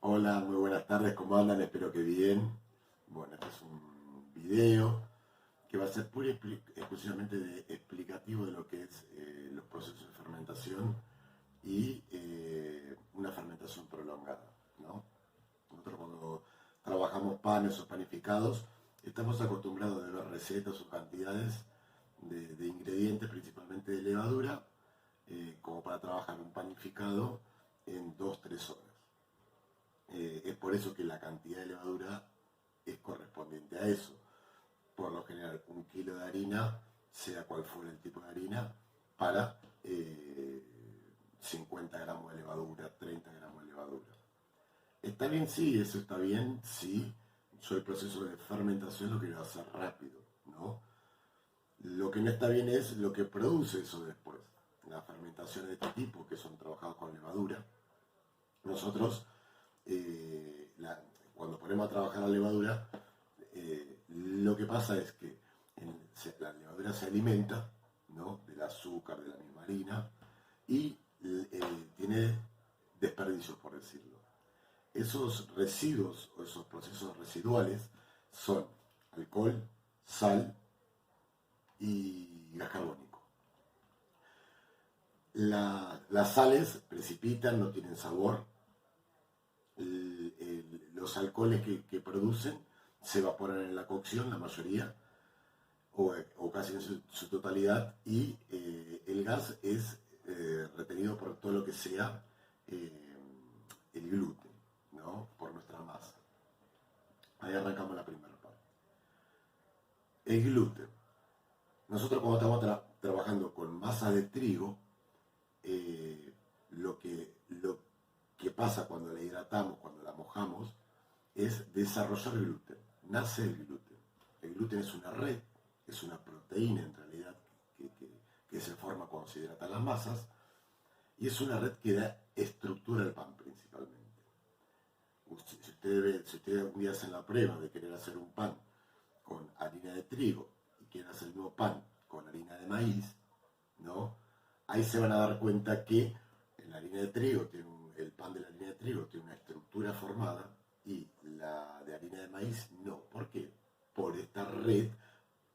Hola, muy buenas tardes, ¿cómo andan? Espero que bien. Bueno, este es un video que va a ser pura y exclusivamente explicativo de lo que es los procesos de fermentación y una fermentación prolongada, ¿no? Nosotros cuando trabajamos panes o panificados, estamos acostumbrados a ver recetas o cantidades de ingredientes, principalmente de levadura, como para trabajar un panificado en 2 3 horas. Es por eso que la cantidad de levadura es correspondiente a eso. Por lo general, 1 kilo de harina, sea cual fuera el tipo de harina, para 50 gramos de levadura, 30 gramos de levadura. Está bien, sí, eso está bien, sí. Yo el proceso de fermentación lo quiero hacer rápido, ¿no? Lo que no está bien es lo que produce eso después. Las fermentaciones de este tipo, que son trabajadas con levadura, nosotros cuando ponemos a trabajar la levadura, lo que pasa es que la levadura se alimenta, ¿no?, del azúcar de la misma harina y tiene desperdicios, por decirlo. Esos residuos o esos procesos residuales son alcohol, sal y gas carbónico. Las sales precipitan, no tienen sabor. Los alcoholes que producen se evaporan en la cocción, la mayoría, o casi en su totalidad, y el gas es retenido por todo lo que sea eh, el gluten, ¿no?, por nuestra masa. Ahí arrancamos la primera parte. El gluten. Nosotros cuando estamos trabajando con masa de trigo, lo que pasa cuando la hidratamos, cuando la mojamos, es desarrollar gluten. Nace el gluten. El gluten es una red, es una proteína en realidad que se forma cuando se hidratan las masas y es una red que da estructura al pan principalmente. Si ustedes un día hacen la prueba de querer hacer un pan con harina de trigo y quieren hacer el mismo pan con harina de maíz, ¿no? Ahí se van a dar cuenta que en la harina de trigo el pan de la harina de trigo tiene una estructura formada y la de harina de maíz no. ¿Por qué? Por esta red,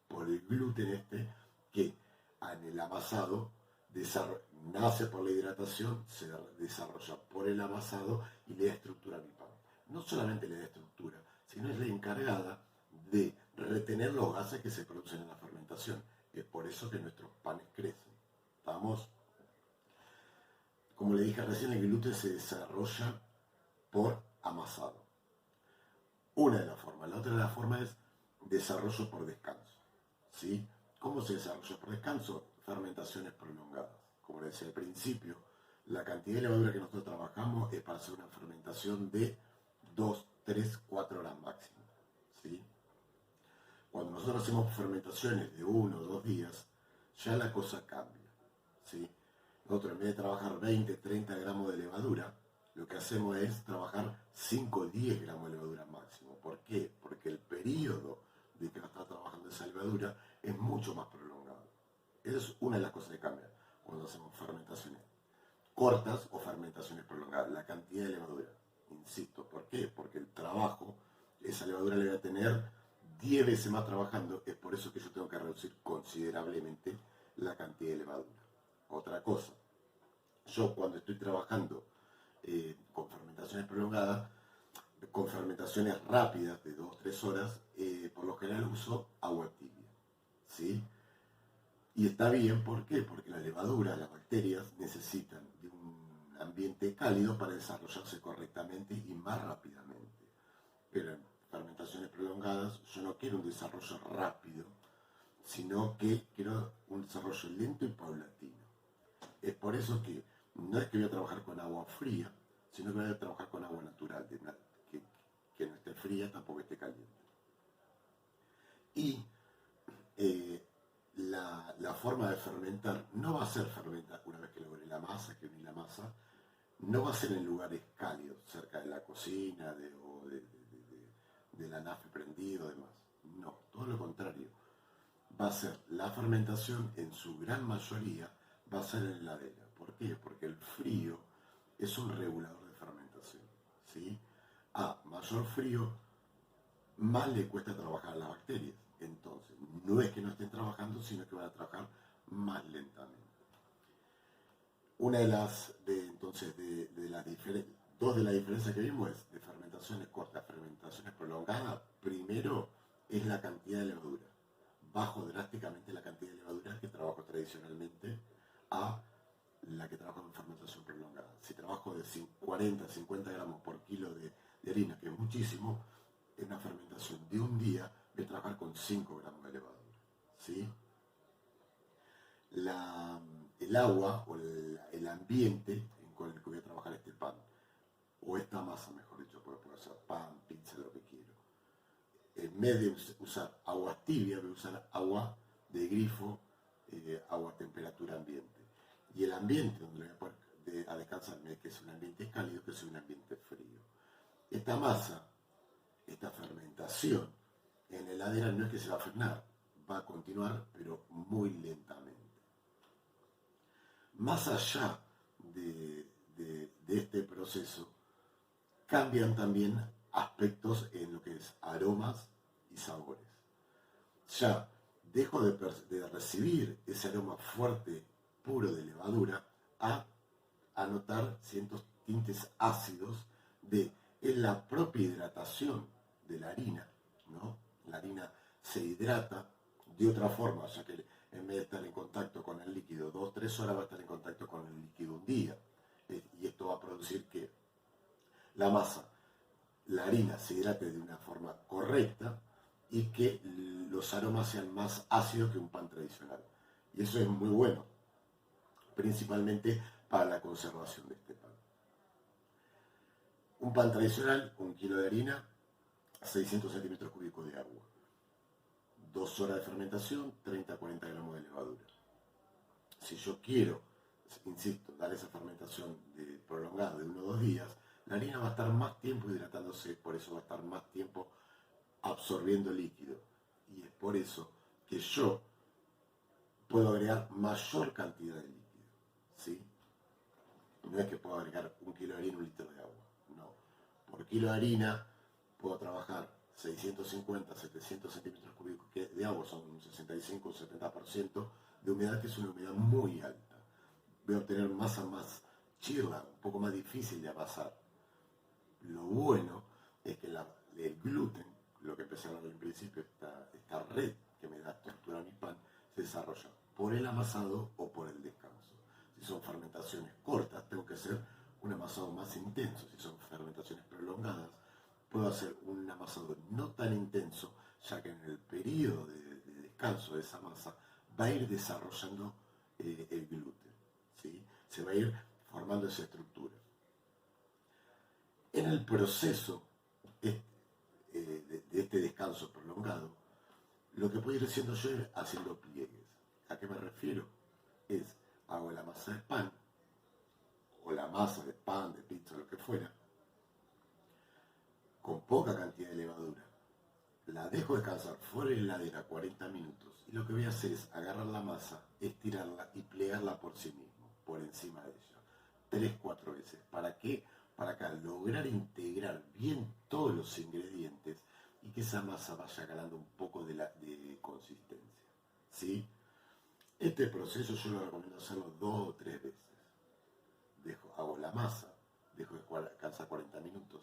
por el gluten que en el amasado nace por la hidratación, se desarrolla por el amasado y le da estructura a mi pan. No solamente le da estructura, sino es la encargada de retener los gases que se producen en la fermentación. Es por eso que nuestros panes crecen. ¿Estamos? Como le dije recién, el gluten se desarrolla por amasado. Una de las formas. La otra de las formas es desarrollo por descanso. ¿Sí? ¿Cómo se desarrolla por descanso? Fermentaciones prolongadas. Como les decía al principio, la cantidad de levadura que nosotros trabajamos es para hacer una fermentación de 2 3 4 horas máximo. ¿Sí? Cuando nosotros hacemos fermentaciones de 1 o 2 días, ya la cosa cambia. ¿Sí? Nosotros en vez de trabajar 20, 30 gramos de levadura, lo que hacemos es trabajar 5 o 10 gramos de levadura máximo. ¿Por qué? Porque el periodo de que está trabajando esa levadura es mucho más prolongado. Esa es una de las cosas que cambia cuando hacemos fermentaciones cortas o fermentaciones prolongadas. La cantidad de levadura. Insisto, ¿por qué? Porque el trabajo, esa levadura le va a tener 10 veces más trabajando. Es por eso que yo tengo que reducir considerablemente la cantidad de levadura. Otra cosa, yo cuando estoy trabajando con fermentaciones prolongadas, con fermentaciones rápidas de 2 3 horas, por lo general uso agua tibia. ¿Sí? Y está bien, ¿por qué? Porque la levadura, las bacterias, necesitan de un ambiente cálido para desarrollarse correctamente y más rápidamente. Pero en fermentaciones prolongadas yo no quiero un desarrollo rápido, sino que quiero un desarrollo lento y paulatino. Es por eso que no es que voy a trabajar con agua fría, sino que voy a trabajar con agua natural, que no esté fría, tampoco esté caliente. Y la forma de fermentar no va a ser fermentar una vez que logré la masa, que uní la masa, no va a ser en lugares cálidos, cerca de la cocina de la nafre prendido, demás. No, todo lo contrario. Va a ser la fermentación en su gran mayoría, va a ser en heladera. ¿Por qué? Porque el frío es un regulador de fermentación. ¿Sí? a mayor frío, más le cuesta trabajar a las bacterias. Entonces, no es que no estén trabajando, sino que van a trabajar más lentamente. Una de las, de las diferencias, dos de las diferencias que vimos es de fermentaciones cortas, fermentaciones prolongadas. Primero es la cantidad de levadura. Bajo drásticamente la cantidad de levadura que trabajo tradicionalmente a la que trabajo en fermentación prolongada. Si trabajo de 40, 50 gramos por kilo de harina, que es muchísimo, en una fermentación de un día voy a trabajar con 5 gramos de levadura. ¿Sí? El agua o el ambiente con el que voy a trabajar este pan, o esta masa, mejor dicho, porque puedo hacer pan, pizza, lo que quiero. En vez de usar agua tibia, voy a usar agua de grifo, agua a temperatura ambiente. Y el ambiente donde voy a poner a descansarme, que es un ambiente cálido, que es un ambiente frío. Esta masa, esta fermentación, en la heladera no es que se va a frenar, va a continuar, pero muy lentamente. Más allá de este proceso, cambian también aspectos en lo que es aromas y sabores. Ya dejo de recibir ese aroma fuerte, puro de levadura, a notar ciertos tintes ácidos en la propia hidratación de la harina, ¿no? La harina se hidrata de otra forma, ya que en vez de estar en contacto con el líquido 2-3 horas, va a estar en contacto con el líquido un día. Y esto va a producir que la masa, la harina, se hidrate de una forma correcta y que los aromas sean más ácidos que un pan tradicional. Y eso es muy bueno, principalmente para la conservación de este pan. Un pan tradicional, 1 kilo de harina, 600 centímetros cúbicos de agua. 2 horas de fermentación, 30-40 gramos de levadura. Si yo quiero, insisto, dar esa fermentación prolongada de 1 o 2 días, la harina va a estar más tiempo hidratándose, por eso va a estar más tiempo absorbiendo líquido. Y es por eso que yo puedo agregar mayor cantidad de líquido. ¿Sí? No es que puedo agregar 1 kilo de harina, 1 litro de agua. No. Por kilo de harina puedo trabajar 650, 700 centímetros cúbicos de agua, son un 65 o 70% de humedad, que es una humedad muy alta. Voy a obtener masa más chirla, un poco más difícil de amasar. Lo bueno es que el gluten, lo que empecé a hablar al principio, esta red que me da estructura a mi pan, se desarrolla por el amasado o por el descanso. Si son fermentaciones cortas, tengo que hacer un amasado más intenso. Si son fermentaciones prolongadas, puedo hacer un amasado no tan intenso, ya que en el periodo de descanso de esa masa va a ir desarrollando el gluten. ¿Sí? Se va a ir formando esa estructura. En el proceso de este descanso prolongado, lo que puedo ir haciendo yo es haciendo pliegues. ¿A qué me refiero? Hago la masa de pan, o la masa de pan, de pizza, lo que fuera, con poca cantidad de levadura. La dejo descansar fuera de la heladera 40 minutos y lo que voy a hacer es agarrar la masa, estirarla y plegarla por sí mismo, por encima de ella, 3-4 veces. ¿Para qué? Para acá lograr integrar bien todos los ingredientes y que esa masa vaya ganando un poco de consistencia. ¿Sí? Este proceso yo lo recomiendo hacerlo 2 o 3 veces. Hago la masa, dejo descansar 40 minutos,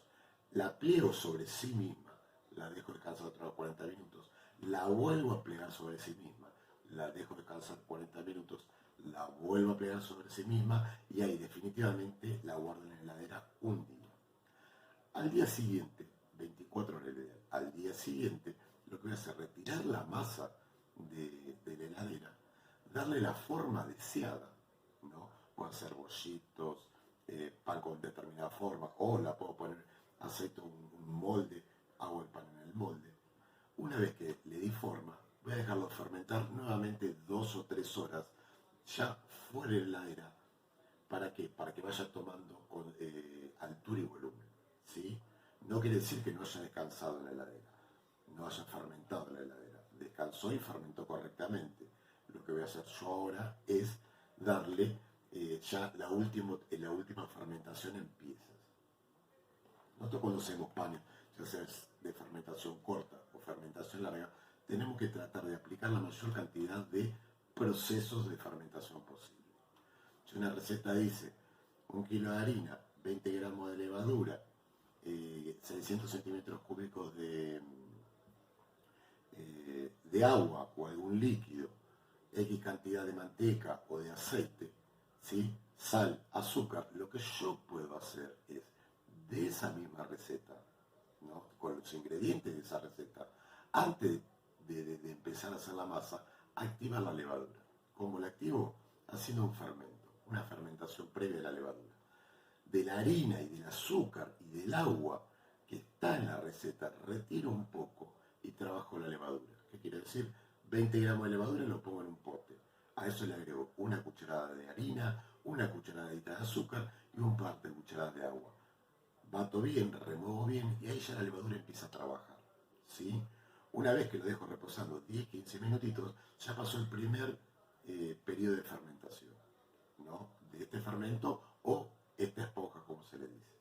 la pliego sobre sí misma, la dejo descansar otros 40 minutos, la vuelvo a plegar sobre sí misma, la dejo descansar 40 minutos, la vuelvo a plegar sobre sí misma y ahí definitivamente la guardo en la heladera un día. Al día siguiente, 24 horas de al día siguiente, lo que voy a hacer es retirar la masa de la heladera, darle la forma deseada, ¿no? Puedo hacer bollitos, pan con determinada forma, o la puedo poner, aceito un molde, hago el pan en el molde. Una vez que le di forma, voy a dejarlo fermentar nuevamente 2 o 3 horas, ya fuera de la heladera. ¿Para qué? Para que vaya tomando altura y volumen. ¿Sí? No quiere decir que no haya descansado en la heladera, no haya fermentado en la heladera. Descansó y fermentó correctamente. Lo que voy a hacer yo ahora es darle ya la última fermentación en piezas. Nosotros cuando hacemos panes, ya sea de fermentación corta o fermentación larga, tenemos que tratar de aplicar la mayor cantidad de procesos de fermentación posible. Si una receta dice 1 kilo de harina, 20 gramos de levadura, 600 centímetros cúbicos de agua o algún líquido, X cantidad de manteca o de aceite, ¿sí? Sal, azúcar, lo que yo puedo hacer es, de esa misma receta, ¿no? Con los ingredientes de esa receta, antes de empezar a hacer la masa, activar la levadura. ¿Cómo la activo? Haciendo un fermento, una fermentación previa de la levadura. De la harina y del azúcar y del agua que está en la receta, retiro un poco y trabajo la levadura. ¿Qué quiere decir? 20 gramos de levadura y lo pongo en un pote. A eso le agrego una cucharada de harina, una cucharadita de azúcar y un par de cucharadas de agua. Bato bien, remuevo bien y ahí ya la levadura empieza a trabajar, ¿sí? Una vez que lo dejo reposando 10-15 minutitos, ya pasó el primer periodo de fermentación, ¿no? De este fermento o esta esponja, como se le dice.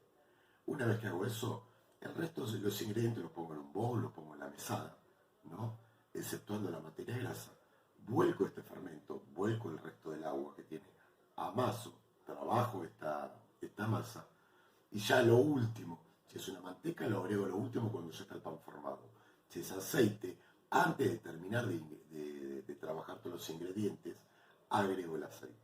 Una vez que hago eso, el resto de los ingredientes los pongo en un bol, los pongo en la mesada, ¿no? Exceptuando la materia grasa. Vuelco este fermento, vuelco el resto del agua que tiene, amaso, trabajo esta masa, y ya lo último, si es una manteca, lo agrego lo último cuando ya está el pan formado. Si es aceite, antes de terminar de trabajar todos los ingredientes, agrego el aceite.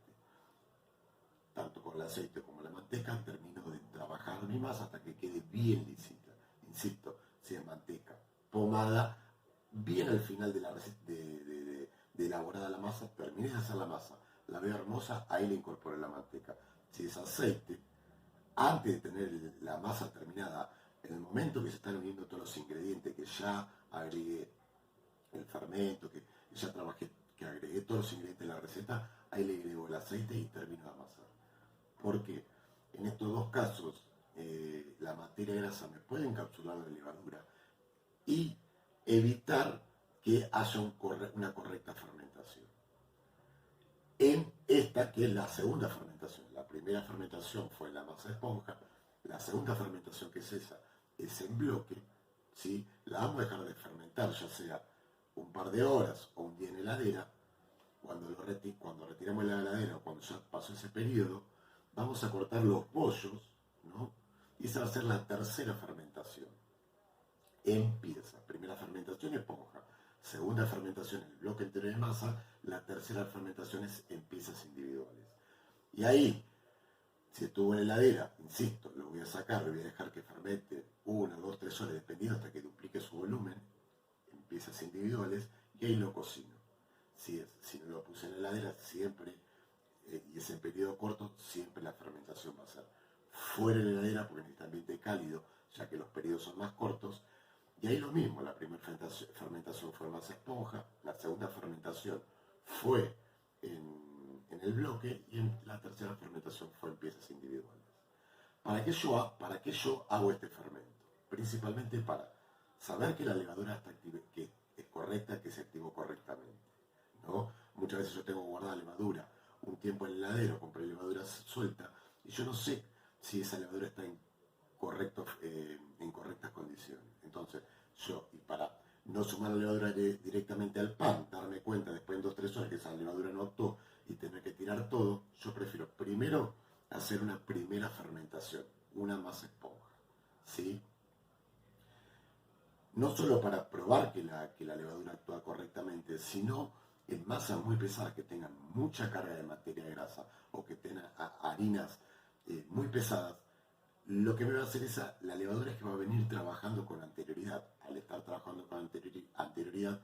Tanto con el aceite como la manteca, termino de trabajar mi masa hasta que quede bien lisita. Insisto, si es manteca pomada, bien al final de elaborada la masa, terminé de hacer la masa, la veo hermosa, ahí le incorporo la manteca. Si es aceite, antes de tener la masa terminada, en el momento que se están uniendo todos los ingredientes, que ya agregué el fermento, que ya trabajé, que agregué todos los ingredientes de la receta, ahí le agrego el aceite y termino de amasar. Porque en estos dos casos la materia grasa me puede encapsular la levadura y evitar que haya una correcta fermentación. En esta que es la segunda fermentación. La primera fermentación fue la masa esponja, la segunda fermentación que es esa, es en bloque, ¿sí? La vamos a dejar de fermentar, ya sea un par de horas o un día en heladera. Cuando retiramos la heladera o cuando ya pasó ese periodo, vamos a cortar los bollos, ¿no? Y esa va a ser la tercera fermentación. Empieza, primera fermentación esponja, segunda fermentación en el bloque entero de masa, la tercera fermentación es en piezas individuales. Y ahí, si estuvo en la heladera, insisto, lo voy a sacar, lo voy a dejar que fermente 1, 2, 3 horas, dependiendo hasta que duplique su volumen, en piezas individuales, y ahí lo cocino. Si no lo puse en la heladera, siempre, y es en periodo corto, siempre la fermentación va a ser fuera de la heladera, porque necesita ambiente cálido, ya que los periodos son más cortos. Y ahí lo mismo, la primera fermentación fue más esponja, la segunda fermentación fue en el bloque y en la tercera fermentación fue en piezas individuales. ¿Para qué yo hago este fermento? Principalmente para saber que la levadura está que es correcta, que se activó correctamente, ¿no? Muchas veces yo tengo guardada levadura un tiempo en el heladero, compré levadura suelta y yo no sé si esa levadura está en correctas condiciones. Entonces, y para no sumar la levadura directamente al pan, darme cuenta después de 2-3 horas que esa levadura no actuó y tener que tirar todo, yo prefiero primero hacer una primera fermentación, una masa esponja, ¿sí? No solo para probar que la levadura actúa correctamente, sino en masas muy pesadas que tengan mucha carga de materia grasa o que tengan harinas muy pesadas. Lo que me va a hacer la levadura es que va a venir trabajando con anterioridad. Al estar trabajando con anterioridad,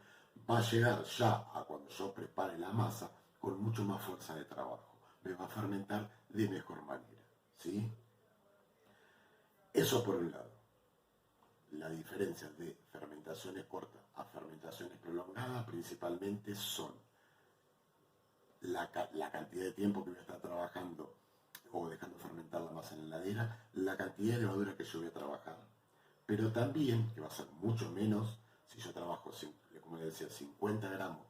va a llegar ya a cuando yo prepare la masa con mucho más fuerza de trabajo. Me va a fermentar de mejor manera, ¿sí? Eso por un lado. La diferencia de fermentaciones cortas a fermentaciones prolongadas principalmente son la cantidad de tiempo que voy a estar trabajando o dejando fermentar la masa en la heladera, la cantidad de levadura que yo voy a trabajar. Pero también, que va a ser mucho menos, si yo trabajo, como les decía, 50 gramos,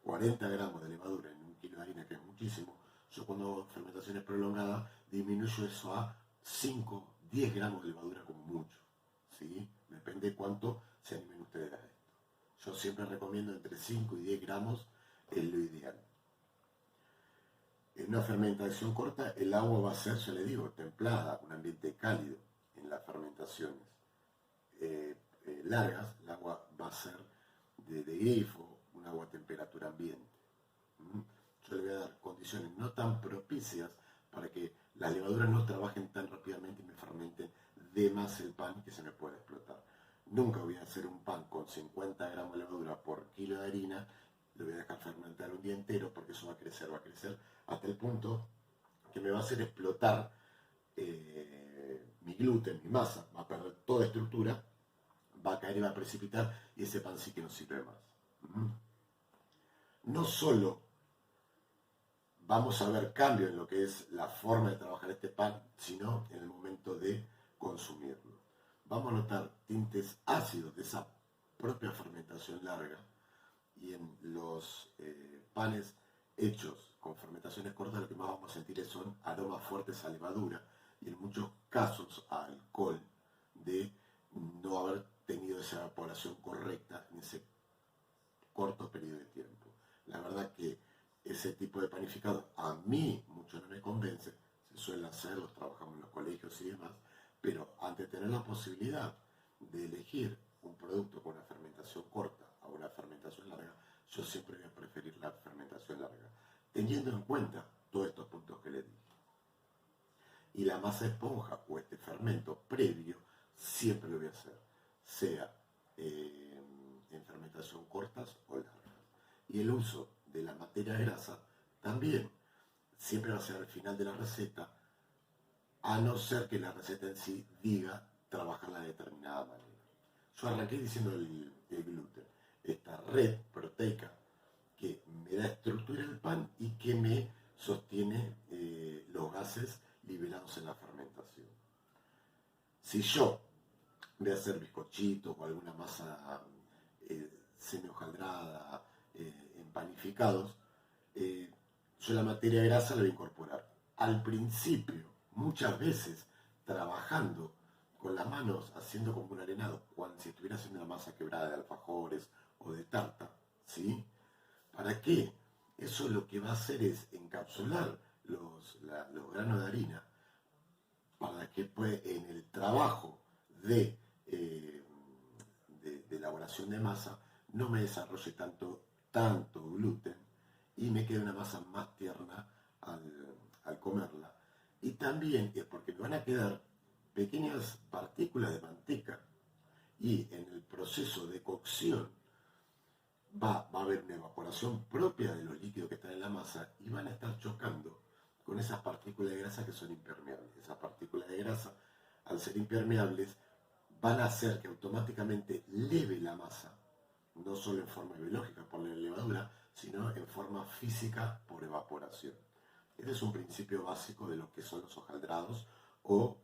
40 gramos de levadura en 1 kilo de harina, que es muchísimo, yo cuando hago fermentaciones prolongadas disminuyo eso a 5, 10 gramos de levadura como mucho, ¿sí? Depende de cuánto se animen ustedes a esto. Yo siempre recomiendo entre 5 y 10 gramos, es lo ideal. En una fermentación corta, el agua va a ser, ya le digo, templada, un ambiente cálido. En las fermentaciones largas, el agua va a ser de grifo, un agua a temperatura ambiente. Yo le voy a dar condiciones no tan propicias para que las levaduras no trabajen tan rápidamente y me fermenten de más el pan que se me puede explotar. Nunca voy a hacer un pan con 50 gramos de levadura por kilo de harina, lo voy a dejar fermentar un día entero porque eso va a crecer hasta el punto que me va a hacer explotar mi gluten, mi masa, va a perder toda estructura, va a caer y va a precipitar y ese pan sí que no sirve más. No solo vamos a ver cambio en lo que es la forma de trabajar este pan, sino en el momento de consumirlo. Vamos a notar tintes ácidos de esa propia fermentación larga y en los panes hechos con fermentaciones cortas lo que más vamos a sentir son aromas fuertes a levadura y en muchos casos a alcohol de no haber tenido esa evaporación correcta en ese corto periodo de tiempo. La verdad que ese tipo de panificado a mí mucho no me convence, se suele hacer, los trabajamos en los colegios y demás, pero antes de tener la posibilidad de elegir un producto con una fermentación corta a una fermentación larga, yo siempre voy a preferir la fermentación larga, teniendo en cuenta todos estos puntos que le dije. Y la masa esponja o este fermento previo siempre lo voy a hacer, sea en fermentación cortas o largas. Y el uso de la materia grasa también siempre va a ser al final de la receta, a no ser que la receta en sí diga trabajarla de determinada manera. Yo arranqué diciendo el gluten, esta red proteica que me da estructura al pan y que me sostiene los gases liberados en la fermentación. Si yo voy a hacer bizcochitos o alguna masa semi-hojaldrada, empanificados, yo la materia grasa la voy a incorporar. Al principio, muchas veces, trabajando con las manos, haciendo como un arenado, cuando si estuviera haciendo una masa quebrada de alfajores o de tarta, ¿sí? ¿Para qué? Eso lo que va a hacer es encapsular los granos de harina para que en el trabajo de elaboración de masa no me desarrolle tanto gluten y me quede una masa más tierna al comerla. Y también es porque me van a quedar pequeñas partículas de manteca y en el proceso de cocción va a haber una evaporación propia de los líquidos que están en la masa y van a estar chocando con esas partículas de grasa que son impermeables. Esas partículas de grasa, al ser impermeables, van a hacer que automáticamente leve la masa, no solo en forma biológica por la levadura, sino en forma física por evaporación. Este es un principio básico de lo que son los hojaldrados o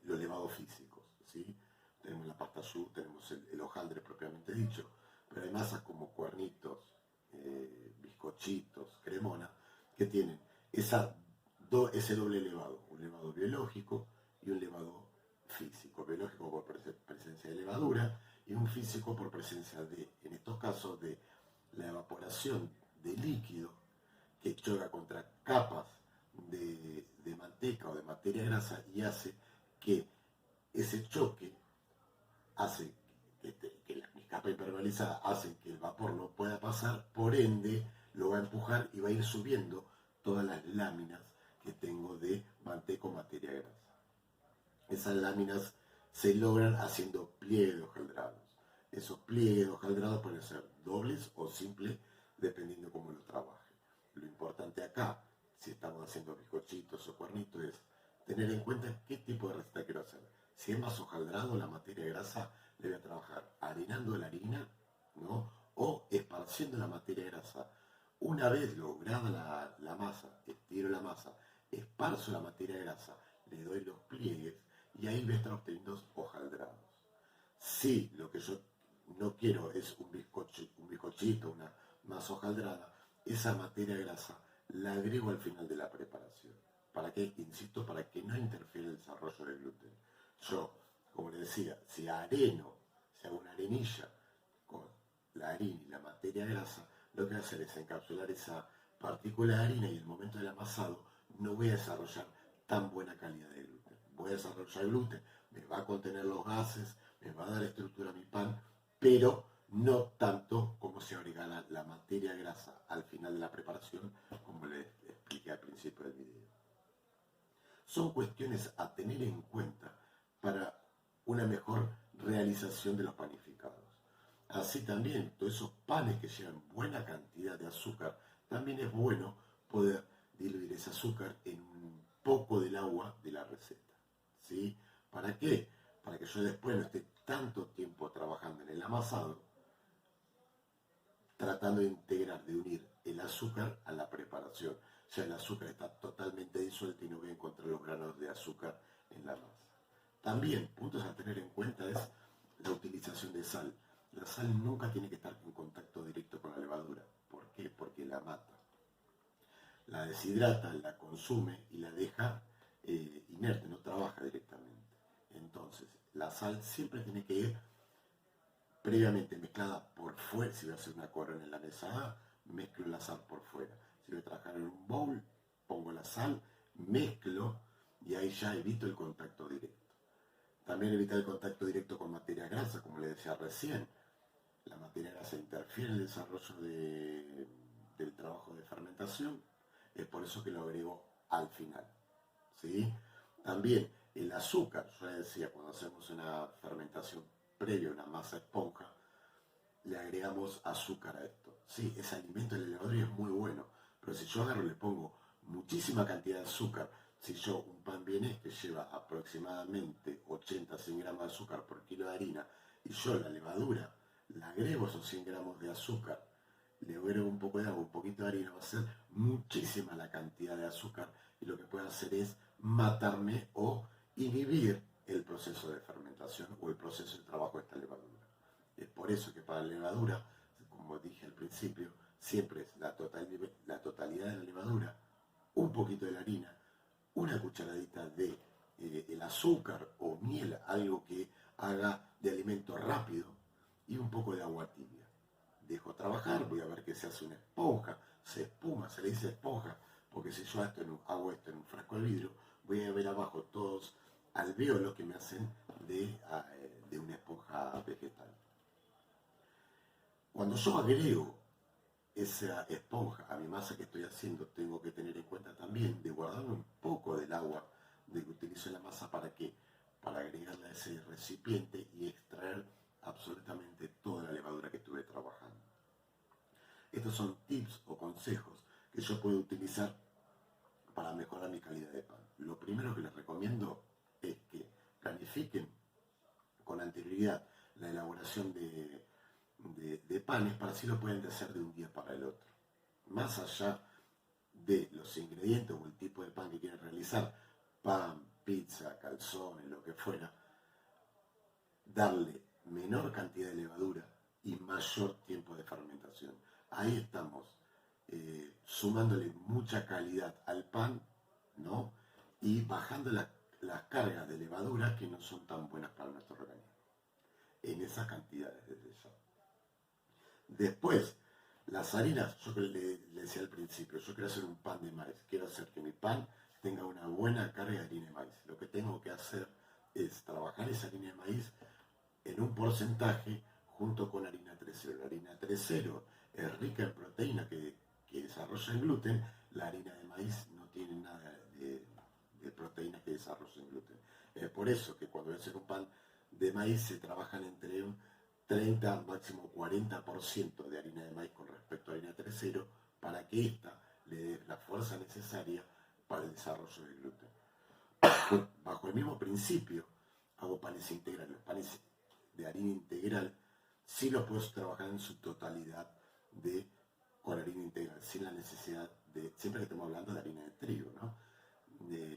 los levados físicos, ¿sí? Tenemos la pasta choux, tenemos el hojaldre propiamente dicho, pero hay masas como cuernitos, bizcochitos, cremona, que tienen ese doble levado, un levado biológico y un levado físico, biológico por presencia de levadura y un físico por presencia en estos casos, de la evaporación de líquido que choca contra capas de manteca o de materia grasa y hace que ese choque hace que las capas impermeabilizadas hacen que el vapor no pueda pasar, por ende lo va a empujar y va a ir subiendo todas las láminas que tengo de manteca o materia grasa. Esas láminas se logran haciendo pliegues de hojaldrados. Esos pliegues de hojaldrados pueden ser dobles o simples, dependiendo cómo lo trabaje. Lo importante acá, si estamos haciendo bizcochitos o cuernitos, es tener en cuenta qué tipo de receta quiero hacer. Si es más hojaldrado, la materia grasa le voy a trabajar harinando la harina, ¿no? O esparciendo la materia grasa. Una vez lograda la masa, estiro la masa, esparzo la materia grasa, le doy los pliegues y ahí voy a estar obteniendo hojaldrados. Si lo que yo no quiero es un bizcochito, una masa hojaldrada, esa materia grasa la agrego al final de la preparación. ¿Para qué? Insisto, para que no interfiera el desarrollo del gluten. Yo, como les decía, si hago una arenilla con la harina y la materia grasa, lo que voy a hacer es encapsular esa partícula de harina y en el momento del amasado no voy a desarrollar tan buena calidad de gluten. Voy a desarrollar gluten, me va a contener los gases, me va a dar estructura a mi pan, pero no tanto como se agrega la materia grasa al final de la preparación, como les expliqué al principio del video. Son cuestiones a tener en cuenta para una mejor realización de los panificados. Así también, todos esos panes que llevan buena cantidad de azúcar, también es bueno poder diluir ese azúcar en un poco del agua de la receta. ¿Sí? ¿Para qué? Para que yo después no esté tanto tiempo trabajando en el amasado, tratando de integrar, de unir el azúcar a la preparación. Ya el azúcar está totalmente disuelto y no voy a encontrar los granos de azúcar en la masa. También, puntos a tener en cuenta es la utilización de sal. La sal nunca tiene que estar en contacto directo con la levadura. ¿Por qué? Porque la mata. La deshidrata, la consume y la deja inerte, no trabaja directamente. Entonces, la sal siempre tiene que ir previamente mezclada por fuera. Si voy a hacer una corona en la mesa, mezclo la sal por fuera. Si voy a trabajar en un bowl, pongo la sal, mezclo y ahí ya evito el contacto directo. También evitar el contacto directo con materia grasa, como les decía recién. La materia grasa interfiere en el desarrollo del trabajo de fermentación. Es por eso que lo agrego al final. ¿Sí? También el azúcar, yo les decía, cuando hacemos una fermentación previa, una masa esponja, le agregamos azúcar a esto. Sí, ese alimento de la levadura es muy bueno, pero si yo agarro y le pongo muchísima cantidad de azúcar, si yo un pan vienés que lleva aproximadamente 80-100 gramos de azúcar por kilo de harina, y yo la levadura le agrego esos 100 gramos de azúcar, le agrego un poco de agua, un poquito de harina, va a ser muchísima la cantidad de azúcar y lo que puede hacer es matarme o inhibir el proceso de fermentación o el proceso de trabajo de esta levadura. Es por eso que para la levadura, como dije al principio, siempre es la totalidad de la levadura, un poquito de la harina, una cucharadita de el azúcar o miel, algo que haga de alimento rápido, y un poco de agua tibia. Dejo trabajar, voy a ver que se hace una esponja, se espuma, se le dice esponja, porque si yo hago esto en un frasco de vidrio, voy a ver abajo todos alvéolos que me hacen de una esponja vegetal. Cuando yo agrego esa esponja a mi masa que estoy haciendo, tengo que tener en cuenta también de guardarme un poco del agua de que utilizo en la masa para agregarla a ese recipiente y extraer absolutamente toda la levadura que estuve trabajando. Estos son tips o consejos que yo puedo utilizar para mejorar mi calidad de pan. Lo primero que les recomiendo es que planifiquen con anterioridad la elaboración de panes para así lo pueden hacer de un día para el otro. Más allá de los ingredientes o el tipo de pan que quieren realizar, pan, pizza, calzones, lo que fuera, darle menor cantidad de levadura y mayor tiempo de fermentación. Ahí estamos sumándole mucha calidad al pan, ¿no? Y bajando las cargas de levadura que no son tan buenas para nuestro organismo. En esas cantidades desde ya. Después, las harinas, yo le decía al principio, yo quiero hacer un pan de maíz, quiero hacer que mi pan tenga una buena carga de harina de maíz. Lo que tengo que hacer es trabajar esa harina de maíz en un porcentaje junto con harina 3.0. La harina 3.0 es rica en proteína que desarrolla el gluten, la harina de maíz no tiene nada de proteínas que desarrollen gluten. Es por eso que cuando voy a hacer un pan de maíz se trabajan entre un 30, máximo 40% de harina de maíz con respecto a harina 3.0 para que ésta le dé la fuerza necesaria para el desarrollo del gluten. Bajo el mismo principio hago panes integrales. Los panes de harina integral sí los puedo trabajar en su totalidad con harina integral, sin la necesidad siempre que estamos hablando de harina de trigo, ¿no?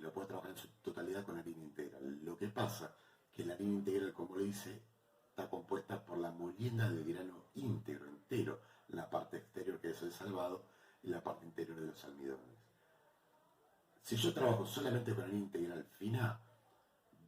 Lo puedo trabajar en su totalidad con harina integral. Lo que pasa que la harina integral, como lo dice, está compuesta por la molienda del grano íntegro, entero, la parte exterior que es el salvado y la parte interior de los almidones. Si yo trabajo solamente con harina integral fina,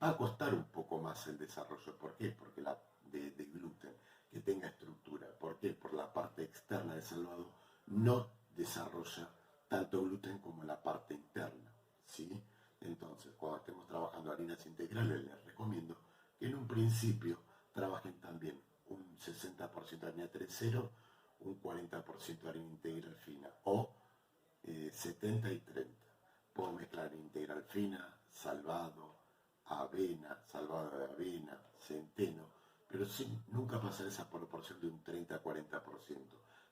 va a costar un poco más el desarrollo. ¿Por qué? Porque de gluten, que tenga estructura. ¿Por qué? Por la parte externa del salvado no desarrolla tanto gluten como la parte interna, ¿sí? Entonces, cuando estemos trabajando harinas integrales, les recomiendo que en un principio trabajen también un 60% de harina 3.0, un 40% de harina integral fina o 70 y 30. Puedo mezclar integral fina, salvado, avena, salvado de avena, centeno, pero sin nunca pasar esa proporción de un 30-40%.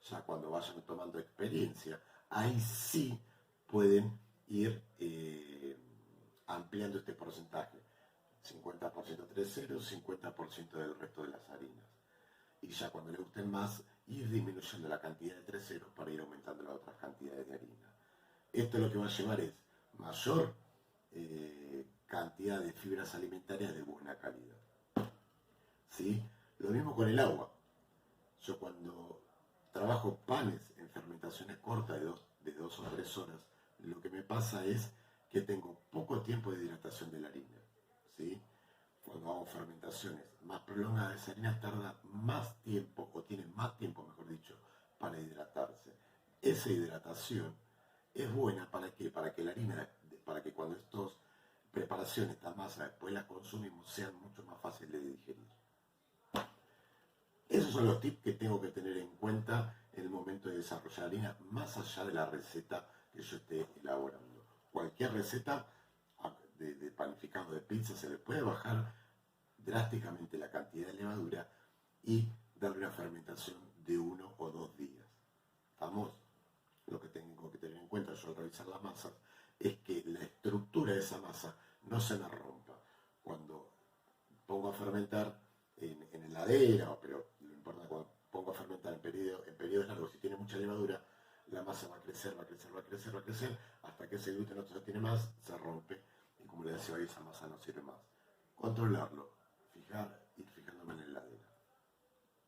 Ya cuando vayan tomando experiencia, ahí sí pueden ir ampliando este porcentaje. 50% 3.0, 50% del resto de las harinas. Y ya cuando le gusten más, ir disminuyendo la cantidad de 3.0 para ir aumentando las otras cantidades de harina. Esto lo que va a llevar es mayor cantidad de fibras alimentarias de buena calidad. ¿Sí? Lo mismo con el agua. Yo cuando trabajo panes en fermentaciones cortas de 2 o 3 horas, lo que me pasa es que tengo poco tiempo de hidratación de la harina. ¿Sí? Cuando hago fermentaciones más prolongadas, esa harina tarda más tiempo, o tiene más tiempo, mejor dicho, para hidratarse. Esa hidratación es buena para que la harina, para que cuando estas preparaciones, esta masa, después las consumimos, sean mucho más fáciles de digerir. Esos son los tips que tengo que tener en cuenta en el momento de desarrollar harina, más allá de la receta que yo esté elaborando. Cualquier receta de panificado de pizza se le puede bajar drásticamente la cantidad de levadura y darle una fermentación de 1 o 2 días. ¿Estamos? Lo que tengo que tener en cuenta yo al realizar la masa es que la estructura de esa masa no se me rompa. Cuando pongo a fermentar en heladera, pero lo importante cuando pongo a fermentar en periodos largos, si tiene mucha levadura, la masa va a crecer, va a crecer, va a crecer, va a crecer, hasta que ese gluten no se tiene más, se rompe, y como le decía hoy, esa masa no sirve más. Controlarlo, ir fijándome en la heladera.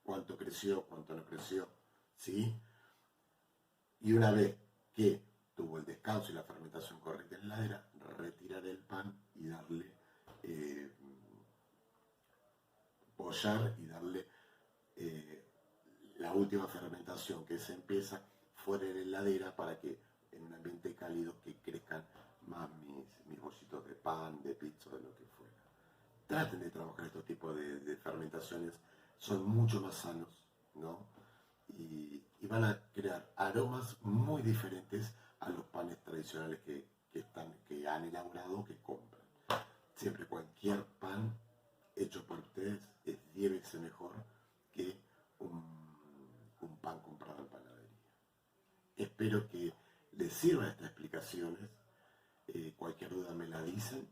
Cuánto creció, cuánto no creció, ¿sí? Y una vez que tuvo el descanso y la fermentación correcta en la heladera, retirar el pan y darle pollar y darle la última fermentación que se empieza fuera de la heladera para que en un ambiente cálido que crezcan más mis bollitos de pan, de pizza, de lo que fuera. Traten de trabajar estos tipos de fermentaciones, son mucho más sanos, ¿no? Y van a crear aromas muy diferentes a los panes tradicionales que han elaborado o que compran. Siempre cualquier pan hecho por ustedes es 10 veces mejor que un pan comprado en panadería. Espero que les sirvan estas explicaciones. Cualquier duda me la dicen